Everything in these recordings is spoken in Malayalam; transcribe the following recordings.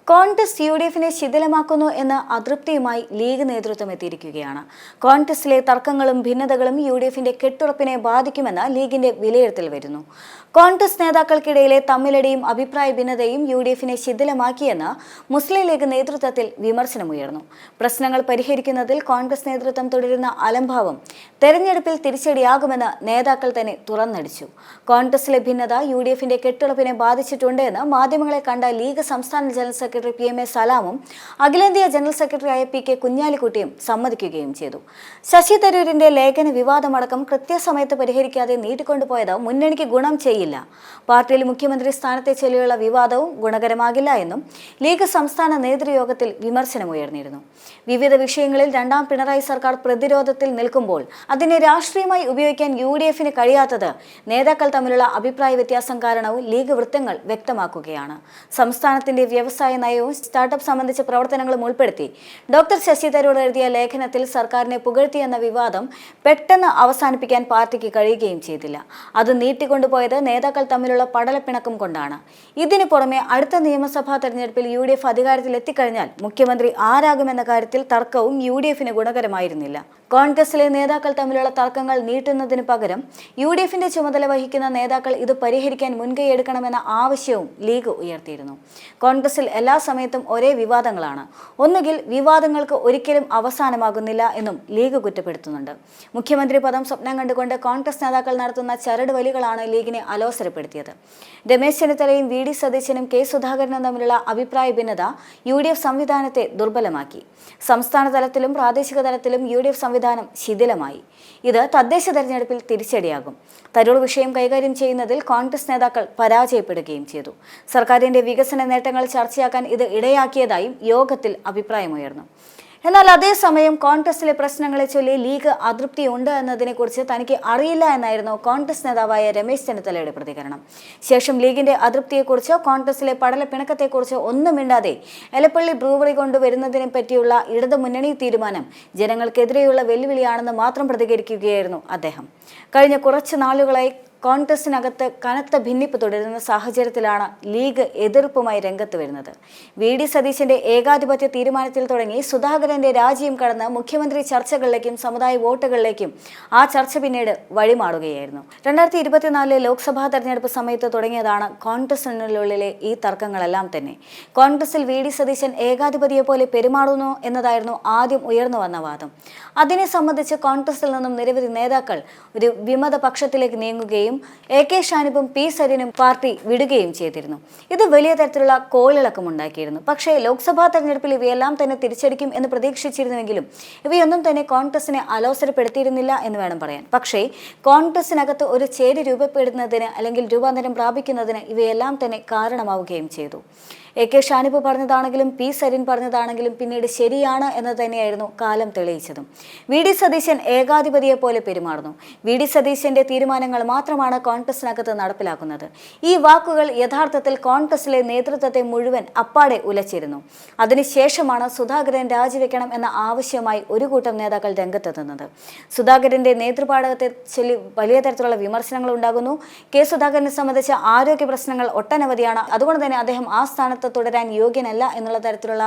കോൺഗ്രസ് യുഡിഎഫിനെ ശിഥിലമാക്കുന്നു എന്ന അതൃപ്തിയുമായി ലീഗ് നേതൃത്വം എത്തിയിരിക്കുകയാണ്. കോൺഗ്രസിലെ തർക്കങ്ങളും ഭിന്നതകളും യുഡിഎഫിന്റെ കെട്ടുറപ്പിനെ ബാധിക്കുമെന്ന് ലീഗിന്റെ വിലയിരുത്തൽ വരുന്നു. കോൺഗ്രസ് നേതാക്കൾക്കിടയിലെ തമ്മിലടിയും അഭിപ്രായ ഭിന്നതയും യുഡിഎഫിനെ ശിഥിലമാക്കിയെന്ന് മുസ്ലിം ലീഗ് നേതൃത്വത്തിൽ വിമർശനമുയർന്നു. പ്രശ്നങ്ങൾ പരിഹരിക്കുന്നതിൽ കോൺഗ്രസ് നേതൃത്വം തുടരുന്ന അലംഭാവം തെരഞ്ഞെടുപ്പിൽ തിരിച്ചടിയാകുമെന്ന് നേതാക്കൾ തന്നെ തുറന്നടിച്ചു. കോൺഗ്രസിലെ ഭിന്നത യുഡിഎഫിന്റെ കെട്ടുറപ്പിനെ ബാധിച്ചിട്ടുണ്ട് എന്ന് മാധ്യമങ്ങളെ കണ്ട ലീഗ് സംസ്ഥാന ജനറൽ സെക്രട്ടറി PM.A. സലാമും അഖിലേന്ത്യാ ജനറൽ സെക്രട്ടറിയായ PK കുഞ്ഞാലിക്കുട്ടിയും സമ്മതിക്കുകയും ചെയ്തു. ശശി തരൂരിന്റെ ലേഖന വിവാദമടക്കം കൃത്യസമയത്ത് പരിഹരിക്കാതെ നീട്ടിക്കൊണ്ടുപോയത് മുന്നണിക്ക് ഗുണം ചെയ്യില്ല. പാർട്ടിയിൽ മുഖ്യമന്ത്രി സ്ഥാനത്തെ ചൊല്ലിയുള്ള വിവാദവും ഗുണകരമാകില്ല എന്നും ലീഗ് സംസ്ഥാന നേതൃയോഗത്തിൽ വിമർശനമുയർന്നിരുന്നു. വിവിധ വിഷയങ്ങളിൽ രണ്ടാം പിണറായി സർക്കാർ പ്രതിരോധത്തിൽ നിൽക്കുമ്പോൾ അതിനെ രാഷ്ട്രീയമായി ഉപയോഗിക്കാൻ UDF-ന് കഴിയാത്തത് നേതാക്കൾ തമ്മിലുള്ള അഭിപ്രായ വ്യത്യാസം കാരണവും ലീഗ് വൃത്തങ്ങൾ വ്യക്തമാക്കുകയാണ്. സംസ്ഥാനത്തിന്റെ വ്യവസായ നയവും സ്റ്റാർട്ടപ്പ് സംബന്ധിച്ച പ്രവർത്തനങ്ങളും ഉൾപ്പെടുത്തി ഡോക്ടർ ശശി തരൂർ എഴുതിയ ലേഖനത്തിൽ സർക്കാരിനെ പുകഴ്ത്തിയെന്ന വിവാദം പെട്ടെന്ന് അവസാനിപ്പിക്കാൻ പാർട്ടിക്ക് കഴിയുകയും ചെയ്തില്ല. അത് നീട്ടിക്കൊണ്ടുപോയത് നേതാക്കൾ തമ്മിലുള്ള പടലപ്പിണക്കം കൊണ്ടാണ്. ഇതിനു പുറമെ അടുത്ത നിയമസഭാ തെരഞ്ഞെടുപ്പിൽ UDF അധികാരത്തിൽ എത്തിക്കഴിഞ്ഞാൽ മുഖ്യമന്ത്രി ആരാകുമെന്ന കാര്യത്തിൽ തർക്കവും UDF-ന് ഗുണകരമായിരുന്നില്ല. കോൺഗ്രസിലെ നേതാക്കൾ തമ്മിലുള്ള തർക്കങ്ങൾ നീട്ടുന്നതിന് പകരം UDF-ന്റെ ചുമതല വഹിക്കുന്ന നേതാക്കൾ ഇത് പരിഹരിക്കാൻ മുൻകൈയെടുക്കണമെന്ന ആവശ്യവും ലീഗ് ഉയർത്തിയിരുന്നു. കോൺഗ്രസിൽ എല്ലാ സമയത്തും ഒരേ വിവാദങ്ങളാണ്. ഒന്നുകിൽ വിവാദങ്ങൾക്ക് ഒരിക്കലും അവസാനമാകുന്നില്ല എന്നും ലീഗ് കുറ്റപ്പെടുത്തുന്നുണ്ട്. മുഖ്യമന്ത്രി പദം സ്വപ്നം കണ്ടുകൊണ്ട് കോൺഗ്രസ് നേതാക്കൾ നടത്തുന്ന ചരട് വലികളാണ് ലീഗിനെ അലോസരപ്പെടുത്തിയത്. രമേശ് ചെന്നിത്തലയും VD സതീശനും K സുധാകരനും തമ്മിലുള്ള അഭിപ്രായ ഭിന്നത UDF സംവിധാനത്തെ ദുർബലമാക്കി. സംസ്ഥാന തലത്തിലും പ്രാദേശിക തലത്തിലും UDF സംവിധാനം ശിഥിലമായി. ഇത് തദ്ദേശ തെരഞ്ഞെടുപ്പിൽ തിരിച്ചടിയാകും. തരൂർ വിഷയം കൈകാര്യം ചെയ്യുന്നതിൽ കോൺഗ്രസ് നേതാക്കൾ പരാജയപ്പെടുകയും ചെയ്തു. സർക്കാരിന്റെ വികസന നേട്ടങ്ങൾ ചർച്ചയാക്കാൻ ഇത് ഇടയാക്കിയതായും യോഗത്തിൽ അഭിപ്രായമുയർന്നു. എന്നാൽ അതേസമയം കോൺഗ്രസിലെ പ്രശ്നങ്ങളെ ചൊല്ലി ലീഗ് അതൃപ്തിയുണ്ട് എന്നതിനെക്കുറിച്ച് തനിക്ക് അറിയില്ല എന്നായിരുന്നു കോൺഗ്രസ് നേതാവായ രമേശ് ചെന്നിത്തലയുടെ പ്രതികരണം. ശേഷം ലീഗിന്റെ അതൃപ്തിയെക്കുറിച്ചോ കോൺഗ്രസിലെ പടലപ്പിണക്കത്തെക്കുറിച്ചോ ഒന്നും മിണ്ടാതെ എലപ്പള്ളി ബ്രൂവറി കൊണ്ടുവരുന്നതിനെ പറ്റിയുള്ള ഇടതുമുന്നണി തീരുമാനം ജനങ്ങൾക്കെതിരെയുള്ള വെല്ലുവിളിയാണെന്ന് മാത്രം പ്രതികരിക്കുകയായിരുന്നു അദ്ദേഹം. കഴിഞ്ഞ കുറച്ച് നാളുകളായി കോൺഗ്രസിനകത്ത് കനത്ത ഭിന്നിപ്പ് തുടരുന്ന സാഹചര്യത്തിലാണ് ലീഗ് എതിർപ്പുമായി രംഗത്ത് വരുന്നത്. VD സതീശന്റെ ഏകാധിപത്യ തീരുമാനത്തിൽ തുടങ്ങി സുധാകരന്റെ രാജിയും കടന്ന് മുഖ്യമന്ത്രി ചർച്ചകളിലേക്കും സമുദായ വോട്ടുകളിലേക്കും ആ ചർച്ച പിന്നീട് വഴിമാറുകയായിരുന്നു. 2024 ലോക്സഭാ തെരഞ്ഞെടുപ്പ് സമയത്ത് തുടങ്ങിയതാണ് കോൺഗ്രസിനുള്ളിലെ ഈ തർക്കങ്ങളെല്ലാം തന്നെ. കോൺഗ്രസിൽ VD സതീശൻ ഏകാധിപതിയെ പോലെ പെരുമാറുന്നു എന്നതായിരുന്നു ആദ്യം ഉയർന്നു വന്ന വാദം. അതിനെ സംബന്ധിച്ച് കോൺഗ്രസിൽ നിന്നും നിരവധി നേതാക്കൾ ഒരു വിമത പക്ഷത്തിലേക്ക് നീങ്ങുകയും AK ഷാനിബും P സരിനും പാർട്ടി വിടുകയും ചെയ്തിരുന്നു. ഇത് വലിയ തരത്തിലുള്ള കോളിളക്കമുണ്ടാക്കിയിരുന്നു. പക്ഷേ ലോക്സഭാ തെരഞ്ഞെടുപ്പിൽ ഇവയെല്ലാം തന്നെ തിരിച്ചടിക്കും എന്ന് പ്രതീക്ഷിച്ചിരുന്നുവെങ്കിലും ഇവയൊന്നും തന്നെ കോൺഗ്രസിനെ അലോസരപ്പെടുത്തിയിരുന്നില്ല എന്ന് വേണം പറയാൻ. പക്ഷേ കോൺഗ്രസിനകത്ത് ഒരു ചേരി രൂപപ്പെടുന്നതിന് അല്ലെങ്കിൽ രൂപാന്തരം പ്രാപിക്കുന്നതിന് ഇവയെല്ലാം തന്നെ കാരണമാവുകയും ചെയ്തു. AK ഷാനിബ് പറഞ്ഞതാണെങ്കിലും P സരിൻ പറഞ്ഞതാണെങ്കിലും പിന്നീട് ശരിയാണ് എന്ന് തന്നെയായിരുന്നു കാലം തെളിയിച്ചതും. VD സതീശൻ ഏകാധിപതിയെ പോലെ പെരുമാറുന്നു. VD സതീശന്റെ തീരുമാനങ്ങൾ മാത്രമാണ് കോൺഗ്രസിനകത്ത് നടപ്പിലാക്കുന്നത്. ഈ വാക്കുകൾ യഥാർത്ഥത്തിൽ കോൺഗ്രസിലെ നേതൃത്വത്തെ മുഴുവൻ അപ്പാടെ ഉലച്ചിരുന്നു. അതിനുശേഷമാണ് സുധാകരൻ രാജിവെക്കണം എന്ന ആവശ്യമായി ഒരു കൂട്ടം നേതാക്കൾ രംഗത്തെത്തുന്നത്. സുധാകരന്റെ നേതൃപാടകത്തെ ചൊല്ലി വലിയ തരത്തിലുള്ള വിമർശനങ്ങൾ ഉണ്ടാകുന്നു. K സുധാകരനെ സംബന്ധിച്ച ആരോഗ്യ പ്രശ്നങ്ങൾ ഒട്ടനവധിയാണ്. അതുകൊണ്ട് തന്നെ അദ്ദേഹം ആ സ്ഥാനത്ത് തുടരാൻ യോഗ്യനല്ല എന്നുള്ള തരത്തിലുള്ള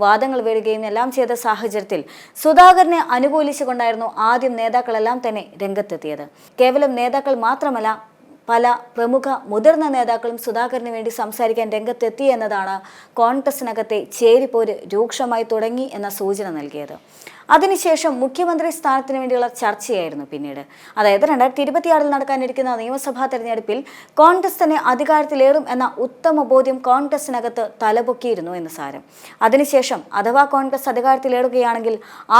വാദങ്ങൾ വരികയും എല്ലാം ചെയ്ത സാഹചര്യത്തിൽ സുധാകരനെ അനുകൂലിച്ചുകൊണ്ടായിരുന്നു ആദ്യം നേതാക്കളെല്ലാം തന്നെ രംഗത്തെത്തിയത്. കേവലം നേതാക്കൾ മാത്രമല്ല, പല പ്രമുഖ മുതിർന്ന നേതാക്കളും സുധാകരന് വേണ്ടി സംസാരിക്കാൻ രംഗത്തെത്തി എന്നതാണ് കോൺഗ്രസിനകത്തെ ചേരിപ്പോര് രൂക്ഷമായി തുടങ്ങി എന്ന സൂചന നൽകിയത്. അതിനുശേഷം മുഖ്യമന്ത്രി സ്ഥാനത്തിന് വേണ്ടിയുള്ള ചർച്ചയായിരുന്നു പിന്നീട്. അതായത് 2026 നടക്കാനിരിക്കുന്ന നിയമസഭാ തെരഞ്ഞെടുപ്പിൽ കോൺഗ്രസ് തന്നെ അധികാരത്തിലേറും എന്ന ഉത്തമ ബോധ്യം കോൺഗ്രസിനകത്ത് തലപൊക്കിയിരുന്നു എന്ന് സാരം. അതിനുശേഷം അഥവാ കോൺഗ്രസ് അധികാരത്തിലേറുകയാണെങ്കിൽ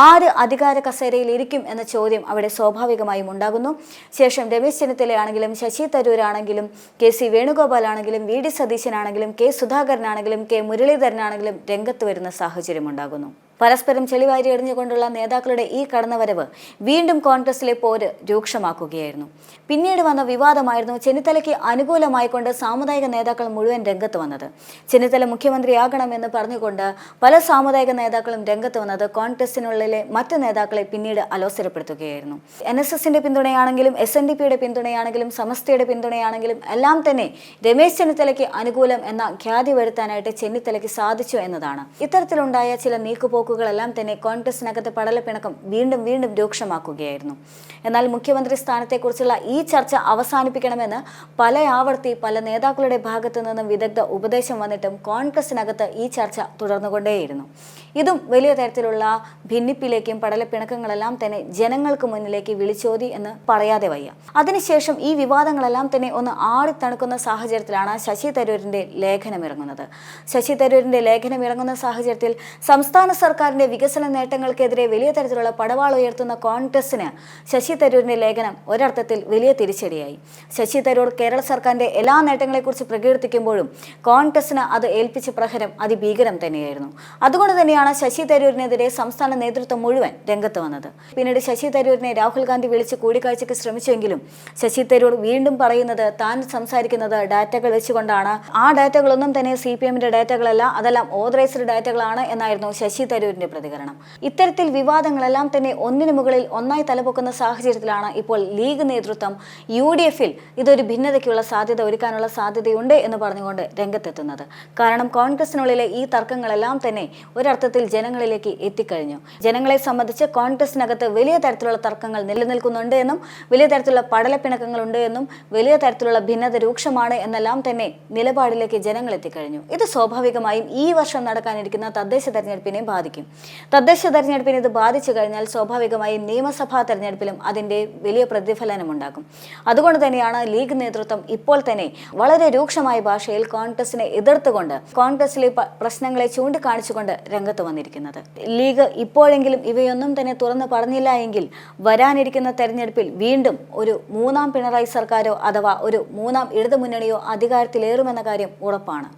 ആര് അധികാര കസേരയിൽ ഇരിക്കും എന്ന ചോദ്യം അവിടെ സ്വാഭാവികമായും ഉണ്ടാകുന്നു. ശേഷം രമേശ് ചെന്നിത്തലയാണെങ്കിലും ശശി തരൂരാണെങ്കിലും KC വേണുഗോപാൽ ആണെങ്കിലും VD സതീശനാണെങ്കിലും K സുധാകരനാണെങ്കിലും K മുരളീധരനാണെങ്കിലും രംഗത്ത് വരുന്ന സാഹചര്യം ഉണ്ടാകുന്നു. പരസ്പരം ചെളിവാരി എറിഞ്ഞുകൊണ്ടുള്ള നേതാക്കളുടെ ഈ കടന്നുവരവ് വീണ്ടും കോൺഗ്രസിലെ പോര് രൂക്ഷമാക്കുകയായിരുന്നു. പിന്നീട് വന്ന വിവാദമായിരുന്നു ചെന്നിത്തലയ്ക്ക് അനുകൂലമായിക്കൊണ്ട് സാമുദായിക നേതാക്കൾ മുഴുവൻ രംഗത്ത് വന്നത്. ചെന്നിത്തല മുഖ്യമന്ത്രിയാകണമെന്ന് പറഞ്ഞുകൊണ്ട് പല സാമുദായിക നേതാക്കളും രംഗത്ത് വന്നത് കോൺഗ്രസിനുള്ളിലെ മറ്റ് നേതാക്കളെ പിന്നീട് അലോസരപ്പെടുത്തുകയായിരുന്നു. NSSന്റെ പിന്തുണയാണെങ്കിലും SNDPയുടെ പിന്തുണയാണെങ്കിലും സമസ്തയുടെ പിന്തുണയാണെങ്കിലും എല്ലാം തന്നെ രമേശ് ചെന്നിത്തലയ്ക്ക് അനുകൂലം എന്ന ഖ്യാതി വരുത്താനായിട്ട് ചെന്നിത്തലയ്ക്ക് സാധിച്ചു എന്നതാണ്. ഇത്തരത്തിലുണ്ടായ ചില നീക്കുപോക്കുകളെല്ലാം തന്നെ കോൺഗ്രസിനകത്ത് പടലപ്പിണക്കം വീണ്ടും വീണ്ടും രൂക്ഷമാക്കുകയായിരുന്നു. എന്നാൽ മുഖ്യമന്ത്രി സ്ഥാനത്തെക്കുറിച്ചുള്ള ഈ ചർച്ച അവസാനിപ്പിക്കണമെന്ന് പല നേതാക്കളുടെ ഭാഗത്തു നിന്നും വിദഗ്ധ ഉപദേശം വന്നിട്ടും കോൺഗ്രസിനകത്ത് ഈ ചർച്ച തുടർന്നുകൊണ്ടേയിരുന്നു. ഇതും വലിയ തരത്തിലുള്ള ഭിന്നിപ്പിലേക്കും പടലപ്പിണക്കങ്ങളെല്ലാം തന്നെ ജനങ്ങൾക്ക് മുന്നിലേക്ക് വിളിച്ചോതി എന്ന് പറയാതെ വയ്യ. അതിനുശേഷം ഈ വിവാദങ്ങളെല്ലാം തന്നെ ഒന്ന് ആടിത്തണുക്കുന്ന സാഹചര്യത്തിലാണ് ശശി തരൂരിന്റെ ലേഖനമിറങ്ങുന്നത്. ശശി തരൂരിന്റെ ലേഖനമിറങ്ങുന്ന സാഹചര്യത്തിൽ സംസ്ഥാന സർക്കാരിന്റെ വികസന നേട്ടങ്ങൾക്കെതിരെ വലിയ തരത്തിലുള്ള പടവാൾ ഉയർത്തുന്ന കോൺഗ്രസിന് ശശി തരൂരിന്റെ ലേഖനം ഒരർത്ഥത്തിൽ വലിയ തിരിച്ചടിയായി. ശശി തരൂർ കേരള സർക്കാരിന്റെ എല്ലാ നേട്ടങ്ങളെക്കുറിച്ച് പ്രകീർത്തിക്കുമ്പോഴും കോൺഗ്രസിന് അത് ഏൽപ്പിച്ച പ്രഹരം അതിഭീകരം തന്നെയായിരുന്നു. അതുകൊണ്ട് തന്നെയാണ് ശശി തരൂരിനെതിരെ സംസ്ഥാന നേതൃത്വം മുഴുവൻ രംഗത്ത് വന്നത്. പിന്നീട് ശശി തരൂരിനെ രാഹുൽ ഗാന്ധി വിളിച്ച് കൂടിക്കാഴ്ചയ്ക്ക് ശ്രമിച്ചെങ്കിലും ശശി തരൂർ വീണ്ടും പറയുന്നത് താൻ സംസാരിക്കുന്നത് ഡാറ്റകൾ വെച്ചുകൊണ്ടാണ്. ആ ഡാറ്റകളൊന്നും തന്നെ CPMന്റെ ഡാറ്റകളല്ല, അതെല്ലാം ഓതറൈസ്ഡ് ഡാറ്റകളാണ് എന്നായിരുന്നു ശശി തരൂരിന്റെ പ്രതികരണം. ഇത്തരത്തിൽ വിവാദങ്ങളെല്ലാം തന്നെ ഒന്നിനു മുകളിൽ ഒന്നായി തലപൊക്കുന്ന സാഹചര്യത്തിലാണ് ഇപ്പോൾ ലീഗ് നേതൃത്വം UDFൽ ഇതൊരു ഭിന്നതയ്ക്കുള്ള സാധ്യത ഒരുക്കാനുള്ള സാധ്യതയുണ്ട് എന്ന് പറഞ്ഞുകൊണ്ട് രംഗത്തെത്തുന്നത്. കാരണം കോൺഗ്രസിനുള്ളിലെ ഈ തർക്കങ്ങളെല്ലാം തന്നെ ഒരർത്ഥത്തിൽ ജനങ്ങളിലേക്ക് എത്തിക്കഴിഞ്ഞു. ജനങ്ങളെ സംബന്ധിച്ച് കോൺഗ്രസിനകത്ത് വലിയ തരത്തിലുള്ള തർക്കങ്ങൾ നിലനിൽക്കുന്നുണ്ട് എന്നും വലിയ തരത്തിലുള്ള പടലപ്പിണക്കങ്ങളുണ്ട് എന്നും വലിയ തരത്തിലുള്ള ഭിന്നത രൂക്ഷമാണ് എന്നെല്ലാം തന്നെ നിലപാടിലേക്ക് ജനങ്ങൾ എത്തിക്കഴിഞ്ഞു. ഇത് സ്വാഭാവികമായും ഈ വർഷം നടക്കാനിരിക്കുന്ന തദ്ദേശ തെരഞ്ഞെടുപ്പിനെ ബാധിക്കും. തദ്ദേശ തെരഞ്ഞെടുപ്പിനെ ഇത് ബാധിച്ചു കഴിഞ്ഞാൽ സ്വാഭാവികമായും നിയമസഭാ തെരഞ്ഞെടുപ്പിലും അതിന്റെ വലിയ പ്രതിഫലനമുണ്ടാകും. അതുകൊണ്ട് തന്നെയാണ് ലീഗ് നേതൃത്വം ഇപ്പോൾ തന്നെ വളരെ രൂക്ഷമായ ഭാഷയിൽ കോൺഗ്രസിനെ എതിർത്തുകൊണ്ട് കോൺഗ്രസിലെ പ്രശ്നങ്ങളെ ചൂണ്ടിക്കാണിച്ചുകൊണ്ട് രംഗത്ത് വന്നിരിക്കുന്നത്. ലീഗ് ഇപ്പോഴെങ്കിലും ഇവയൊന്നും തന്നെ തുറന്നു പറഞ്ഞില്ല എങ്കിൽ വരാനിരിക്കുന്ന തെരഞ്ഞെടുപ്പിൽ വീണ്ടും ഒരു മൂന്നാം പിണറായി സർക്കാരോ അഥവാ ഒരു മൂന്നാം ഇടതുമുന്നണിയോ അധികാരത്തിലേറുമെന്ന കാര്യം ഉറപ്പാണ്.